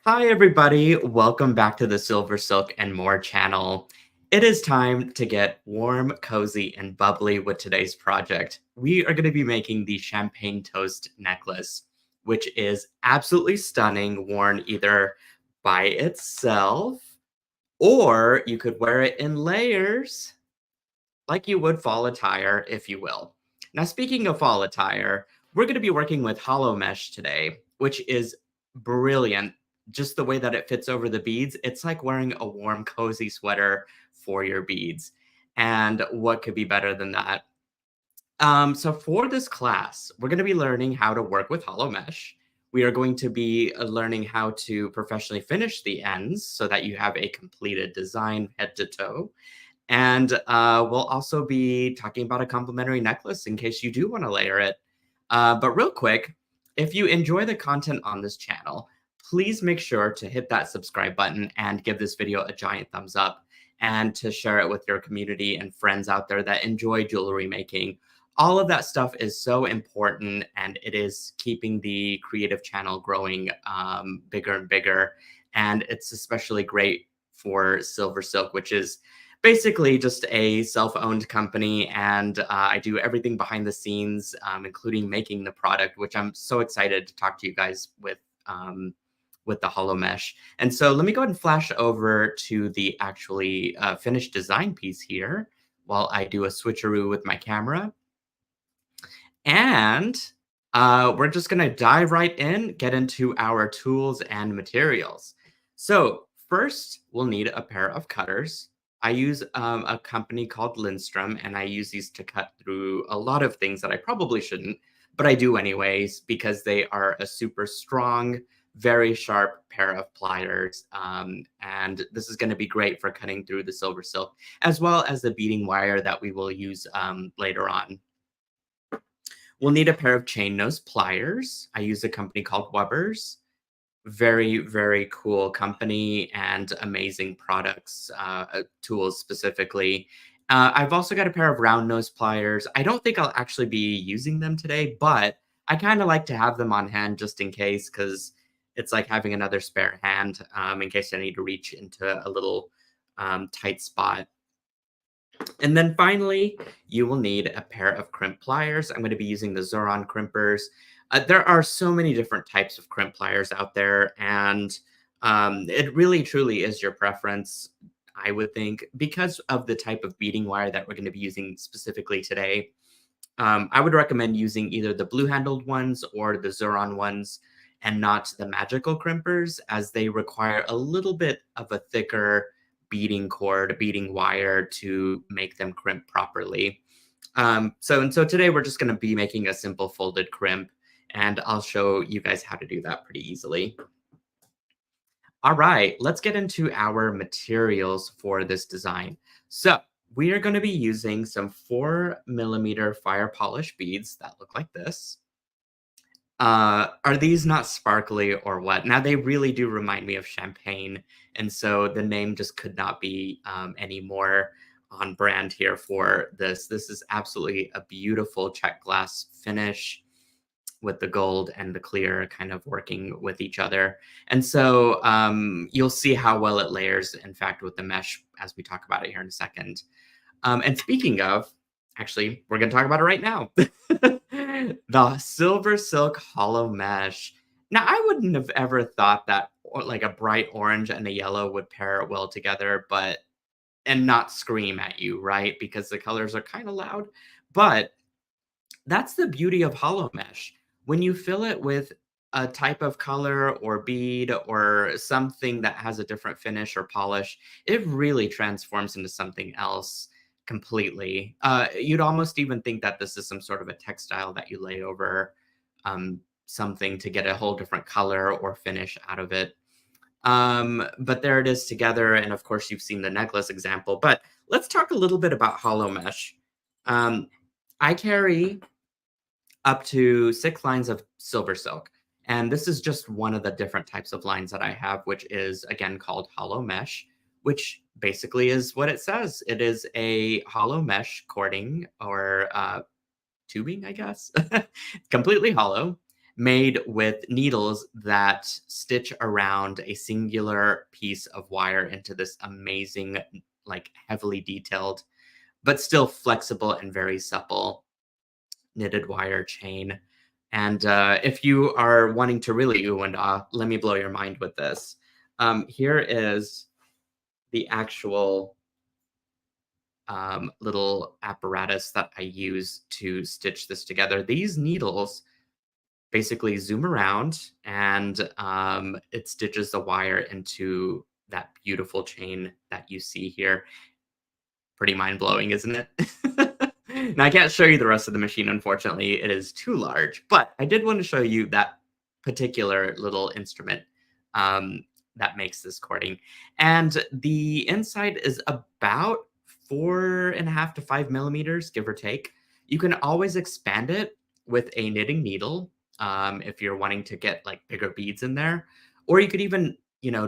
Hi, everybody. Welcome back to the Silver Silk and More channel. It is time to get warm, cozy, and bubbly with today's project. We are going to be making the champagne toast necklace, which is absolutely stunning, worn either by itself or you could wear it in layers like you would fall attire, if you will. Now, speaking of fall attire, we're going to be working with hollow mesh today, which is brilliant. Just the way that it fits over the beads, it's like wearing a warm, cozy sweater for your beads. And what could be better than that? So for this class, we're going to be learning how to work with hollow mesh. We are going to be learning how to professionally finish the ends so that you have a completed design head to toe. And we'll also be talking about a complimentary necklace in case you do want to layer it. But real quick, if you enjoy the content on this channel, please make sure to hit that subscribe button and give this video a giant thumbs up and to share it with your community and friends out there that enjoy jewelry making. All of that stuff is so important and it is keeping the creative channel growing bigger and bigger. And it's especially great for Silver Silk, which is basically just a self-owned company, and I do everything behind the scenes, including making the product, which I'm so excited to talk to you guys with the hollow mesh. And so let me go ahead and flash over to the actually finished design piece here while I do a switcheroo with my camera. And we're just going to dive right in, get into our tools and materials. So first, we'll need a pair of cutters. I use a company called Lindstrom, and I use these to cut through a lot of things that I probably shouldn't, but I do anyways because they are a super strong, very sharp pair of pliers. And this is going to be great for cutting through the silver silk, as well as the beading wire that we will use later on. We'll need a pair of chain nose pliers. I use a company called Weber's. Very, very cool company and amazing products, tools specifically. I've also got a pair of round nose pliers. I don't think I'll actually be using them today, but I kind of like to have them on hand just in case, because it's like having another spare hand in case I need to reach into a little tight spot. And then finally, you will need a pair of crimp pliers. I'm going to be using the Zoran crimpers. There are so many different types of crimp pliers out there, and it really truly is your preference, I would think, because of the type of beading wire that we're going to be using specifically today. I would recommend using either the blue-handled ones or the Zoran ones and not the magical crimpers, as they require a little bit of a thicker beading cord, beading wire to make them crimp properly. So today we're just going to be making a simple folded crimp, and I'll show you guys how to do that pretty easily. All right, let's get into our materials for this design. So we are going to be using some 4mm fire polish beads that look like this. Are these not sparkly or what? Now, they really do remind me of champagne, and so the name just could not be any more on brand here for this. This is absolutely a beautiful check glass finish with the gold and the clear kind of working with each other. And so you'll see how well it layers, in fact, with the mesh as we talk about it here in a second. And speaking of, actually, we're going to talk about it right now. The Silver Silk Hollow Mesh. Now, I wouldn't have ever thought that like a bright orange and a yellow would pair well together, but and not scream at you, right? Because the colors are kind of loud. But that's the beauty of hollow mesh. When you fill it with a type of color or bead or something that has a different finish or polish, it really transforms into something else completely. You'd almost even think that this is some sort of a textile that you lay over something to get a whole different color or finish out of it. But there it is together. And of course, you've seen the necklace example. But let's talk a little bit about hollow mesh. I carry up to 6 lines of silver silk. And this is just one of the different types of lines that I have, which is again called hollow mesh, which basically is what it says. It is a hollow mesh cording or tubing, I guess, completely hollow. made with needles that stitch around a singular piece of wire into this amazing, like heavily detailed, but still flexible and very supple knitted wire chain. And if you are wanting to really ooh and ah, let me blow your mind with this. Here is the actual little apparatus that I use to stitch this together. These needles basically zoom around and it stitches the wire into that beautiful chain that you see here. Pretty mind blowing, isn't it? Now, I can't show you the rest of the machine, unfortunately. It is too large, but I did want to show you that particular little instrument that makes this cording. And the inside is about 4.5 to 5 millimeters, give or take. You can always expand it with a knitting needle if you're wanting to get like bigger beads in there. Or you could even,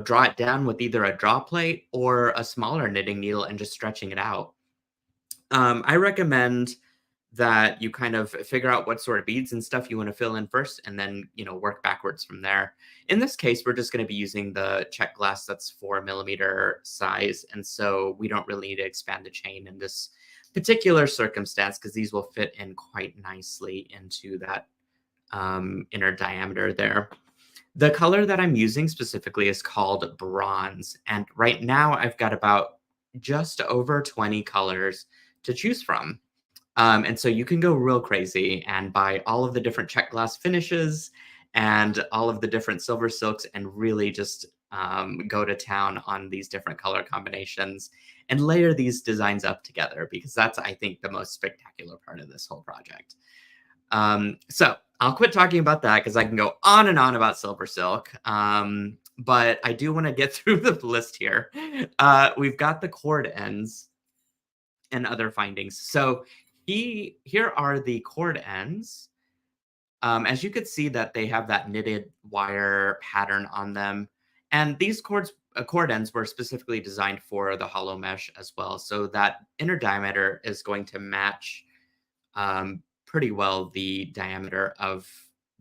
draw it down with either a draw plate or a smaller knitting needle and just stretching it out. I recommend that you kind of figure out what sort of beads and stuff you want to fill in first and then, work backwards from there. In this case, we're just going to be using the check glass that's 4 millimeter size. And so we don't really need to expand the chain in this particular circumstance because these will fit in quite nicely into that inner diameter there. The color that I'm using specifically is called bronze. And right now I've got about just over 20 colors to choose from. And so you can go real crazy and buy all of the different check glass finishes and all of the different silver silks and really just go to town on these different color combinations and layer these designs up together because that's, I think, the most spectacular part of this whole project. So I'll quit talking about that because I can go on and on about silver but I do want to get through the list here. We've got the cord ends and other findings. So here are the cord ends. As you could see that they have that knitted wire pattern on them. And these cord ends were specifically designed for the hollow mesh as well. So that inner diameter is going to match pretty well the diameter of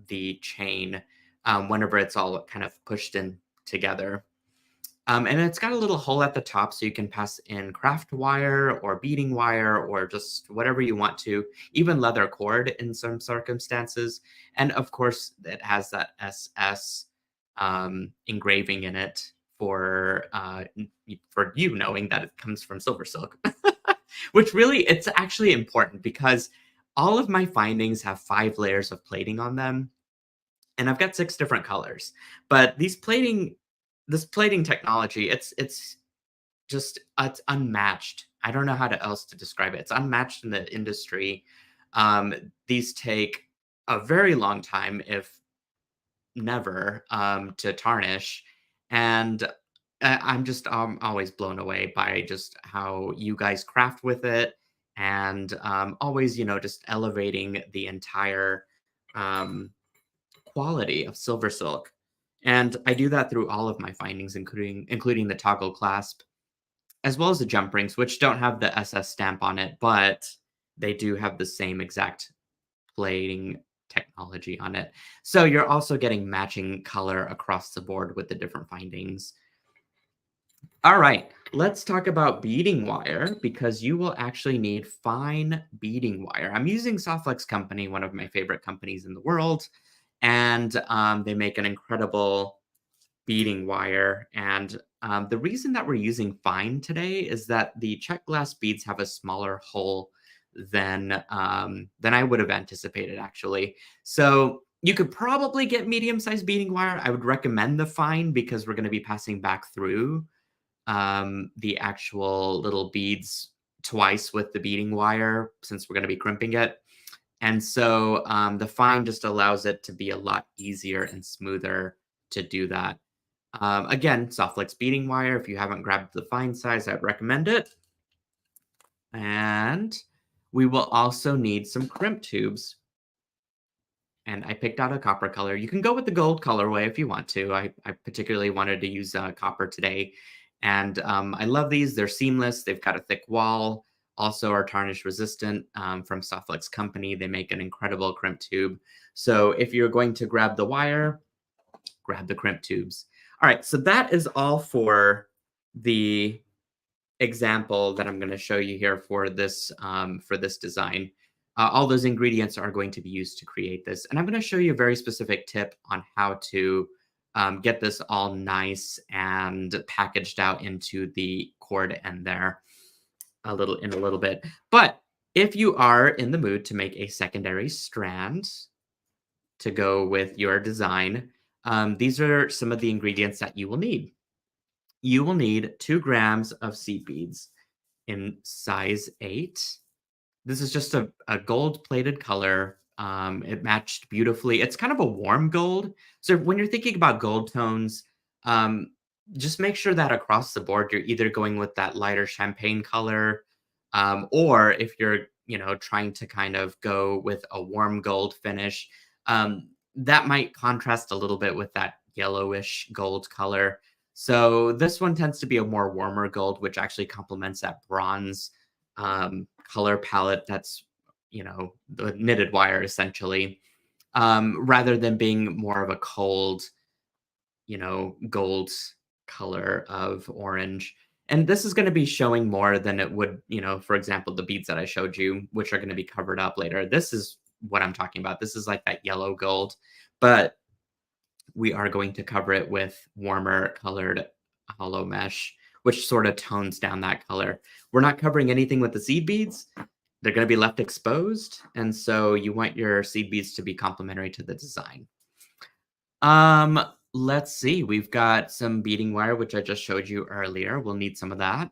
the chain whenever it's all kind of pushed in together. And it's got a little hole at the top so you can pass in craft wire or beading wire or just whatever you want to, even leather cord in some circumstances. And of course, it has that SS engraving in it for you knowing that it comes from SilverSilk, which really, it's actually important because all of my findings have 5 layers of plating on them. And I've got 6 different colors. But this plating technology, it's unmatched. I don't know how else to describe it. It's unmatched in the industry. These take a very long time, if never, to tarnish. And I'm just always blown away by just how you guys craft with it and always, just elevating the entire quality of SilverSilk. And I do that through all of my findings, including the toggle clasp, as well as the jump rings, which don't have the SS stamp on it, but they do have the same exact plating technology on it. So you're also getting matching color across the board with the different findings. All right, let's talk about beading wire because you will actually need fine beading wire. I'm using Softflex Company, one of my favorite companies in the world, and they make an incredible beading wire. And the reason that we're using fine today is that the check glass beads have a smaller hole than I would have anticipated, actually. So you could probably get medium-sized beading wire. I would recommend the fine because we're going to be passing back through the actual little beads twice with the beading wire since we're going to be crimping it. And so the fine just allows it to be a lot easier and smoother to do that. Again, Softflex beading wire. If you haven't grabbed the fine size, I'd recommend it. And we will also need some crimp tubes. And I picked out a copper color. You can go with the gold colorway if you want to. I particularly wanted to use copper today. And I love these. They're seamless. They've got a thick wall. also are tarnish resistant from Softlex Company. They make an incredible crimp tube. So if you're going to grab the wire, grab the crimp tubes. All right, so that is all for the example that I'm going to show you here for this design. All those ingredients are going to be used to create this, and I'm going to show you a very specific tip on how to get this all nice and packaged out into the cord end there in a little bit. But if you are in the mood to make a secondary strand to go with your design, these are some of the ingredients that you will need. You will need 2 grams of seed beads in size 8. This is just a gold-plated color. It matched beautifully. It's kind of a warm gold. So when you're thinking about gold tones, um, just make sure that across the board, you're either going with that lighter champagne color, or if you're, trying to kind of go with a warm gold finish, that might contrast a little bit with that yellowish gold color. So this one tends to be a more warmer gold, which actually complements that bronze color palette that's, the knitted wire essentially, rather than being more of a cold, gold color of orange. And this is going to be showing more than it would, for example, the beads that I showed you, which are going to be covered up later. This is what I'm talking about. This is like that yellow gold, but we are going to cover it with warmer colored hollow mesh, which sort of tones down that color. We're not covering anything with the seed beads. They're going to be left exposed. And so you want your seed beads to be complementary to the design. Let's see. We've got some beading wire, which I just showed you earlier. We'll need some of that.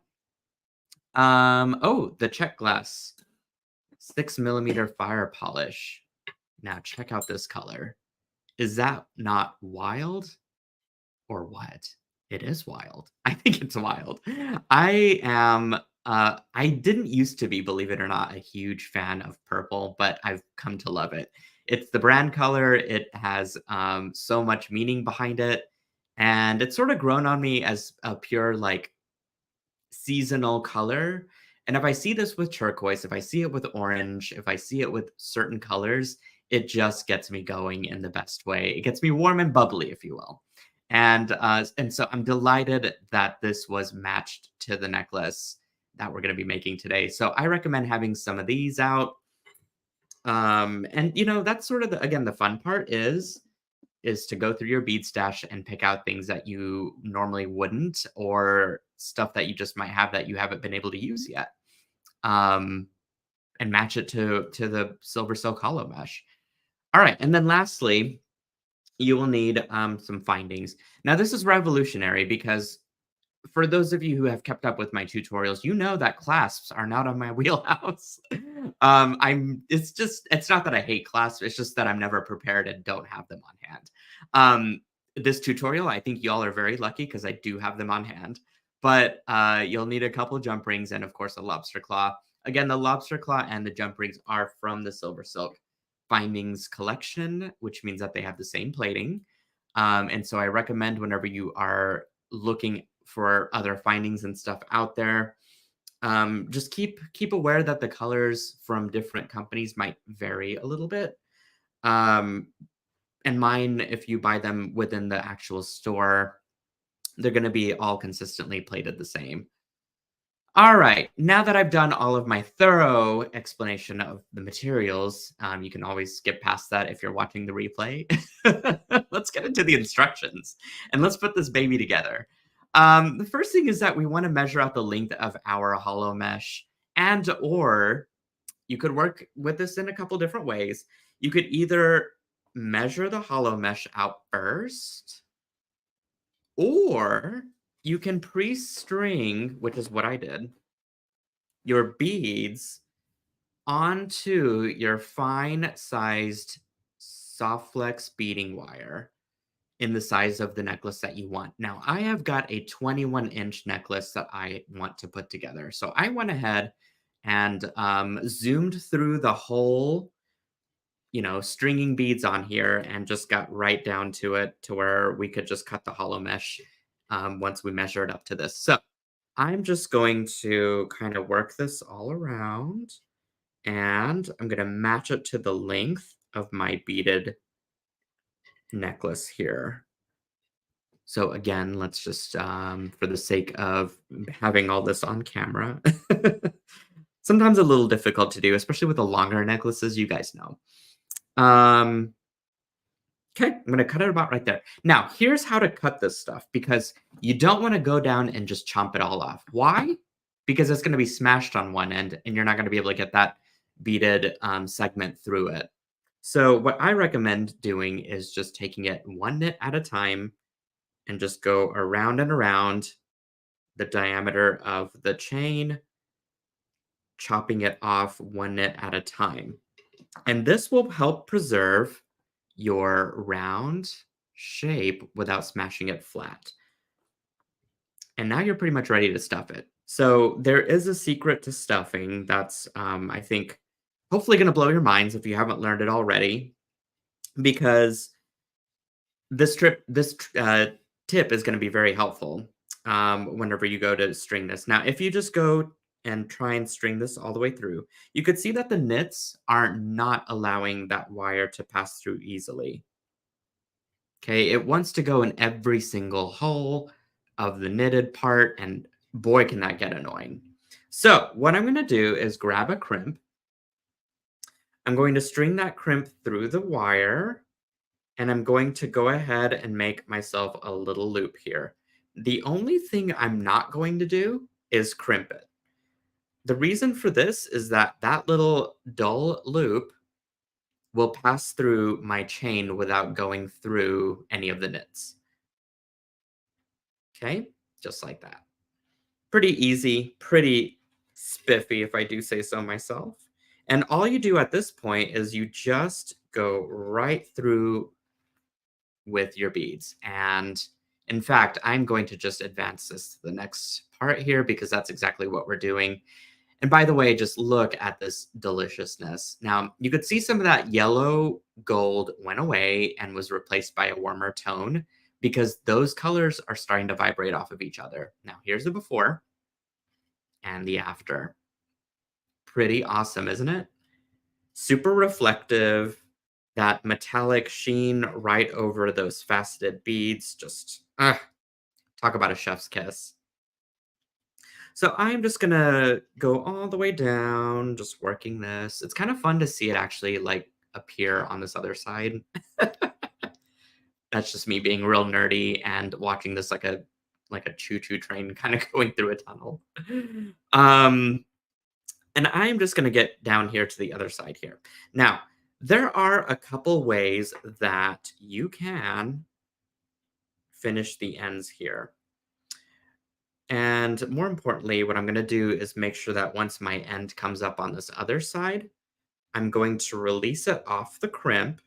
Oh, the check glass 6mm fire polish. Now check out this color. Is that not wild or what? It is wild. I think it's wild. I didn't used to be, believe it or not, a huge fan of purple, but I've come to love it. It's the brand color. It has so much meaning behind it. And it's sort of grown on me as a pure, like, seasonal color. And if I see this with turquoise, if I see it with orange, if I see it with certain colors, it just gets me going in the best way. It gets me warm and bubbly, if you will. And so I'm delighted that this was matched to the necklace that we're going to be making today. So I recommend having some of these out. And that's sort of again, the fun part is to go through your bead stash and pick out things that you normally wouldn't, or stuff that you just might have that you haven't been able to use yet. And match it to the SilverSilk Hollow Mesh. All right, and then lastly, you will need some findings. Now, this is revolutionary because for those of you who have kept up with my tutorials, you know that clasps are not on my wheelhouse. It's not that I hate clasps, it's just that I'm never prepared and don't have them on hand. This tutorial, I think y'all are very lucky because I do have them on hand. But you'll need a couple jump rings and, of course, a lobster claw. Again, the lobster claw and the jump rings are from the SilverSilk Findings collection, which means that they have the same plating. And so I recommend whenever you are looking for other findings and stuff out there, just keep aware that the colors from different companies might vary a little bit. And mine, if you buy them within the actual store, they're going to be all consistently plated the same. All right, now that I've done all of my thorough explanation of the materials, you can always skip past that if you're watching the replay. Let's get into the instructions and let's put this baby together. The first thing is that we want to measure out the length of our hollow mesh, or you could work with this in a couple different ways. You could either measure the hollow mesh out first, or you can pre-string, which is what I did, your beads onto your fine-sized soft flex beading wire in the size of the necklace that you want. Now, I have got a 21-inch necklace that I want to put together. So I went ahead and zoomed through the whole, stringing beads on here and just got right down to it to where we could just cut the hollow mesh once we measured up to this. So I'm just going to kind of work this all around, and I'm going to match it to the length of my beaded necklace here. So again, let's just, for the sake of having all this on camera, sometimes a little difficult to do, especially with the longer necklaces, you guys know. Um, okay, I'm gonna cut it about right there. Now, here's how to cut this stuff because you don't want to go down and just chomp it all off. Why? Because it's gonna be smashed on one end, and you're not gonna be able to get that beaded segment through it. So what I recommend doing is just taking it one knit at a time and just go around and around the diameter of the chain, chopping it off one knit at a time. And this will help preserve your round shape without smashing it flat. And now you're pretty much ready to stuff it. So there is a secret to stuffing that's, I think, hopefully going to blow your minds if you haven't learned it already, because this tip is going to be very helpful whenever you go to string this. Now, if you just go and try and string this all the way through, you could see that the knits are not allowing that wire to pass through easily. Okay, it wants to go in every single hole of the knitted part, and boy, can that get annoying. So, what I'm going to do is grab a crimp. I'm going to string that crimp through the wire, and I'm going to go ahead and make myself a little loop here. The only thing I'm not going to do is crimp it. The reason for this is that that little dull loop will pass through my chain without going through any of the knits. Okay, just like that. Pretty easy, pretty spiffy if I do say so myself. And all you do at this point is you just go right through with your beads. And in fact, I'm going to just advance this to the next part here because that's exactly what we're doing. And by the way, just look at this deliciousness. Now, you could see some of that yellow gold went away and was replaced by a warmer tone because those colors are starting to vibrate off of each other. Now, here's the before and the after. Pretty awesome, isn't it? Super reflective, that metallic sheen right over those faceted beads. Just talk about a chef's kiss. So I'm just gonna go all the way down, just working this. It's kind of fun to see it actually like appear on this other side. That's just me being real nerdy and watching this like a choo-choo train kind of going through a tunnel. Um, and I'm just gonna get down here to the other side here. Now, there are a couple ways that you can finish the ends here. And more importantly, what I'm going to do is make sure that once my end comes up on this other side, I'm going to release it off the crimp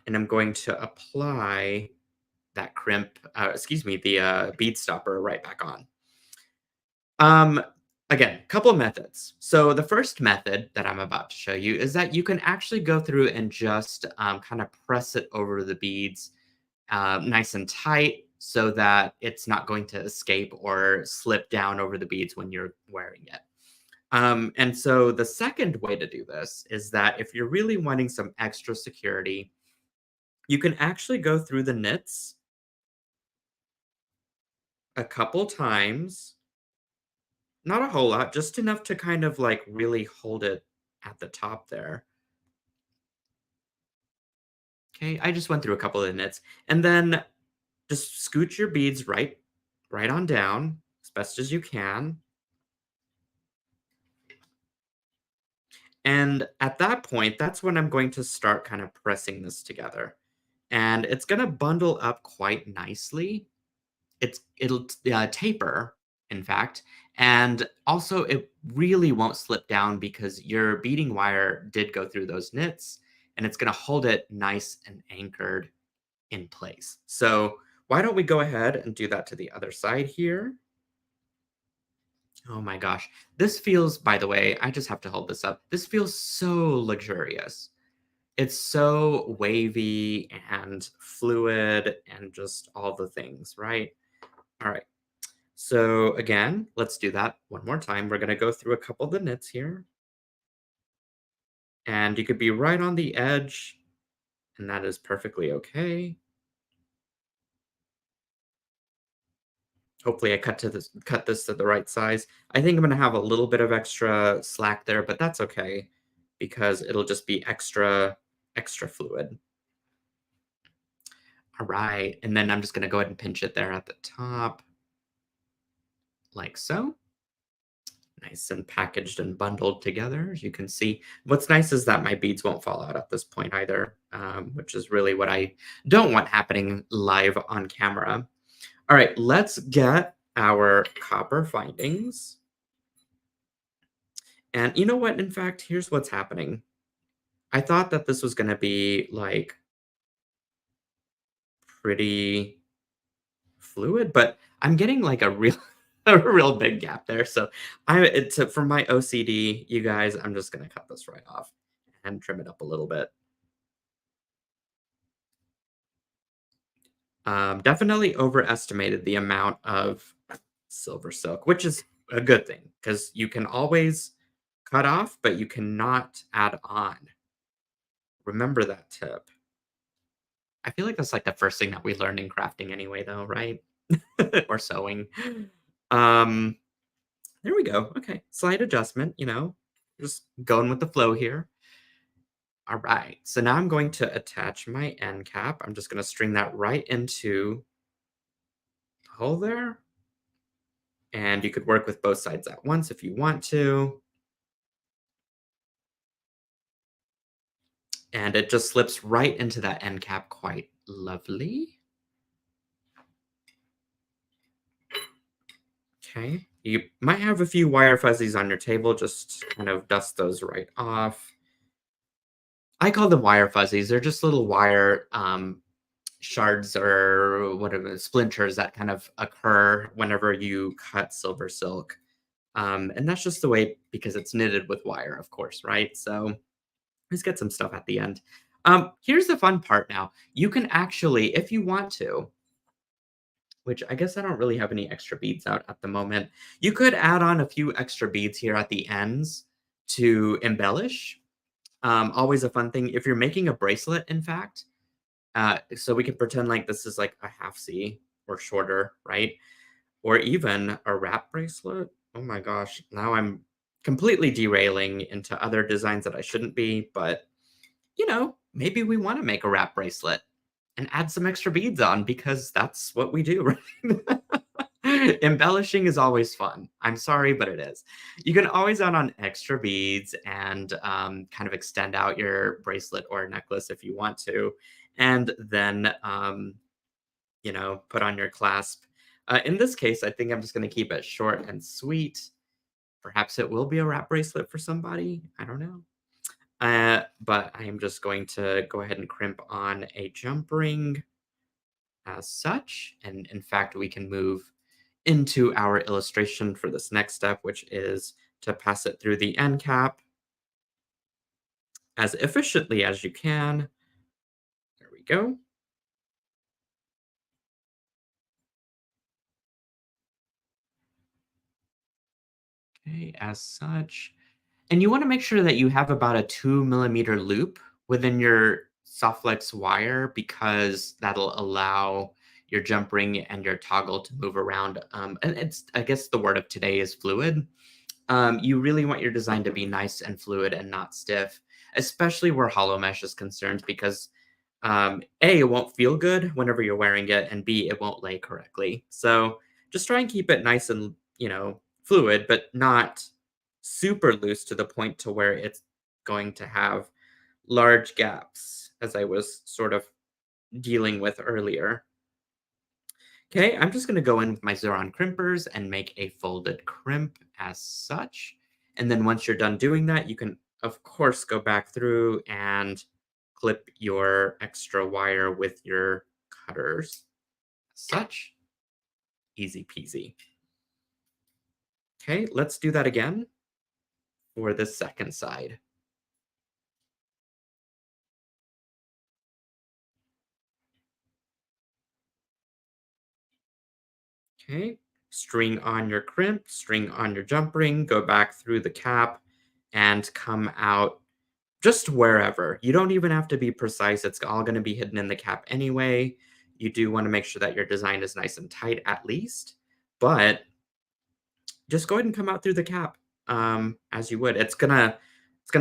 and I'm going to apply that crimp, excuse me, the bead stopper right back on. Um, Again, couple of methods. So the first method that I'm about to show you is that you can actually go through and just kind of press it over the beads nice and tight so that it's not going to escape or slip down over the beads when you're wearing it. And so the second way to do this is that if you're really wanting some extra security, you can actually go through the knits a couple times, not a whole lot, just enough to kind of like really hold it at the top there. Okay, I just went through a couple of the knits and then just scoot your beads right on down as best as you can. And at that point, that's when I'm going to start kind of pressing this together. And it's going to bundle up quite nicely. It'll taper, in fact, and also it really won't slip down because your beading wire did go through those knits, and it's going to hold it nice and anchored in place. So why don't we go ahead and do that to the other side here? Oh my gosh. This feels, by the way, I just have to hold this up. This feels so luxurious. It's so wavy and fluid and just all the things, right? All right. So again, let's do that one more time. We're going to go through a couple of the knits here, and you could be right on the edge, and that is perfectly okay. Hopefully I cut this to the right size. I think I'm gonna have a little bit of extra slack there, but that's okay because it'll just be extra fluid. All right, and then I'm just gonna go ahead and pinch it there at the top, like so. Nice and packaged and bundled together, as you can see. What's nice is that my beads won't fall out at this point either, which is really what I don't want happening live on camera. All right, let's get our copper findings. And you know what? In fact, here's what's happening. I thought that this was going to be like pretty fluid, but I'm getting like a real a real big gap there. So for my OCD, you guys, I'm just going to cut this right off and trim it up a little bit. Definitely overestimated the amount of silver silk, which is a good thing because you can always cut off, but you cannot add on. Remember that tip. I feel like that's like the first thing that we learned in crafting anyway, though, right? Or sewing. Um, there we go. Okay, slight adjustment, just going with the flow here. All right, so now I'm going to attach my end cap. I'm just going to string that right into the hole there. And you could work with both sides at once if you want to. And it just slips right into that end cap quite lovely. Okay. You might have a few wire fuzzies on your table. Just kind of dust those right off. I call them wire fuzzies. They're just little wire shards or whatever splinters that kind of occur whenever you cut silver silk. And that's just the way because it's knitted with wire, of course, right? So let's get some stuff at the end. Here's the fun part now. You can actually, if you want to, which I guess I don't really have any extra beads out at the moment. You could add on a few extra beads here at the ends to embellish. Always a fun thing. If you're making a bracelet, in fact, so we can pretend like this is like a half C or shorter, right? Or even a wrap bracelet. Oh my gosh, now I'm completely derailing into other designs that I shouldn't be, but maybe we want to make a wrap bracelet and add some extra beads on because that's what we do, right? Embellishing is always fun. I'm sorry, but it is. You can always add on extra beads and kind of extend out your bracelet or necklace if you want to, and then put on your clasp. In this case, I think I'm just going to keep it short and sweet. Perhaps it will be a wrap bracelet for somebody. I don't know. But I am just going to go ahead and crimp on a jump ring as such. And in fact, we can move into our illustration for this next step, which is to pass it through the end cap as efficiently as you can. There we go. Okay, as such. And you want to make sure that you have about a 2 millimeter loop within your Softflex wire because that'll allow your jump ring and your toggle to move around. And I guess the word of today is fluid. You really want your design to be nice and fluid and not stiff, especially where hollow mesh is concerned, because A, it won't feel good whenever you're wearing it, and B, it won't lay correctly. So just try and keep it nice and, fluid, but not super loose to the point to where it's going to have large gaps, as I was sort of dealing with earlier. Okay, I'm just going to go in with my Xeron crimpers and make a folded crimp as such. And then once you're done doing that, you can, of course, go back through and clip your extra wire with your cutters. As such, easy peasy. Okay, let's do that again for the second side. Okay, string on your crimp, string on your jump ring, go back through the cap, and come out just wherever. You don't even have to be precise. It's all going to be hidden in the cap anyway. You do want to make sure that your design is nice and tight at least, but just go ahead and come out through the cap as you would. It's gonna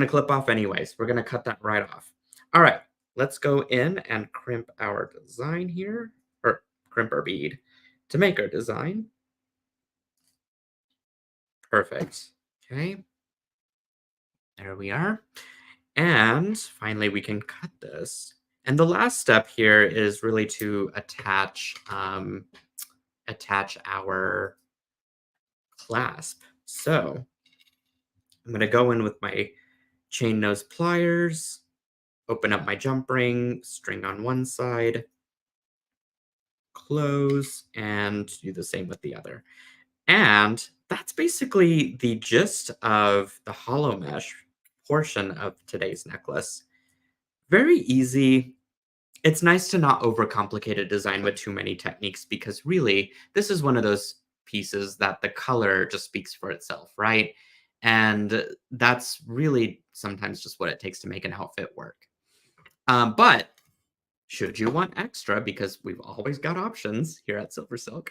clip off anyways. We're gonna cut that right off. All right, let's go in and crimp our design here, or crimp our bead to make our design. Perfect. Okay, there we are. And finally, we can cut this. And the last step here is really to attach our clasp. So I'm going to go in with my chain nose pliers, open up my jump ring, string on one side, close, and do the same with the other. And that's basically the gist of the hollow mesh portion of today's necklace. Very easy. It's nice to not overcomplicate a design with too many techniques because really, this is one of those pieces that the color just speaks for itself, right? And that's really sometimes just what it takes to make an outfit work. But should you want extra, because we've always got options here at SilverSilk,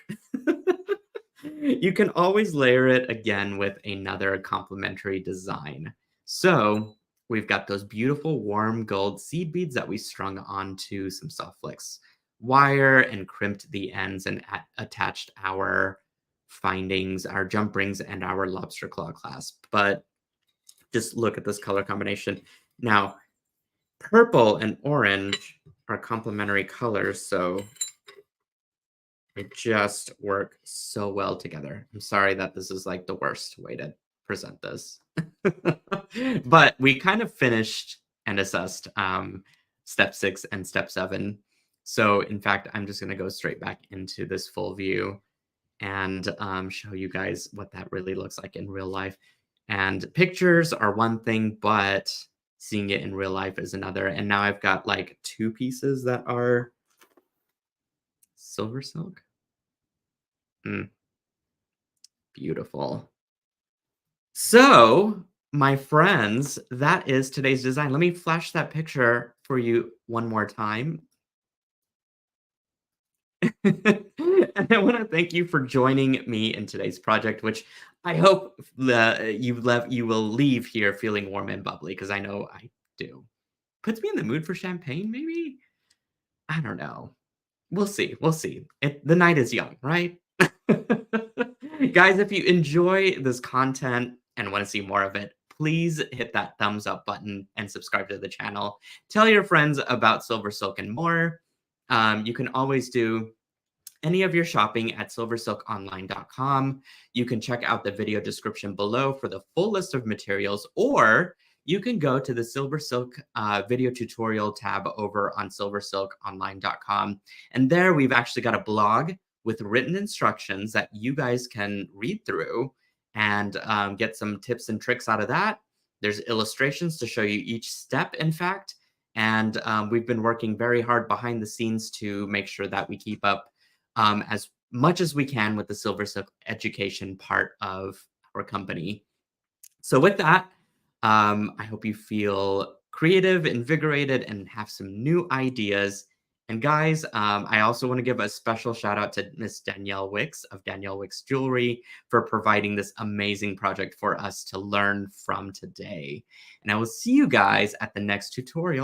you can always layer it again with another complementary design. So we've got those beautiful warm gold seed beads that we strung onto some soft flex wire and crimped the ends and attached our findings, our jump rings, and our lobster claw clasp. But just look at this color combination. Now, purple and orange are complementary colors, so they just work so well together. I'm sorry that this is like the worst way to present this. But we kind of finished and assessed step 6 and step 7. So in fact, I'm just going to go straight back into this full view and show you guys what that really looks like in real life. And pictures are one thing, but seeing it in real life is another. And now I've got like 2 pieces that are silver silk. Beautiful. So, my friends, that is today's design. Let me flash that picture for you one more time. And I want to thank you for joining me in today's project, which I hope you will leave here feeling warm and bubbly, because I know I do. Puts me in the mood for champagne, maybe? I don't know. We'll see. We'll see. The night is young, right? Guys, if you enjoy this content and want to see more of it, please hit that thumbs up button and subscribe to the channel. Tell your friends about Silver Silk and more. You can always do any of your shopping at silversilkonline.com. You can check out the video description below for the full list of materials, or you can go to the SilverSilk video tutorial tab over on silversilkonline.com. And there we've actually got a blog with written instructions that you guys can read through and get some tips and tricks out of that. There's illustrations to show you each step, in fact. And we've been working very hard behind the scenes to make sure that we keep up as much as we can with the SilverSilk education part of our company. So with that, I hope you feel creative, invigorated, and have some new ideas. And guys, I also want to give a special shout out to Miss Danielle Wicks of Danielle Wicks Jewelry for providing this amazing project for us to learn from today. And I will see you guys at the next tutorial.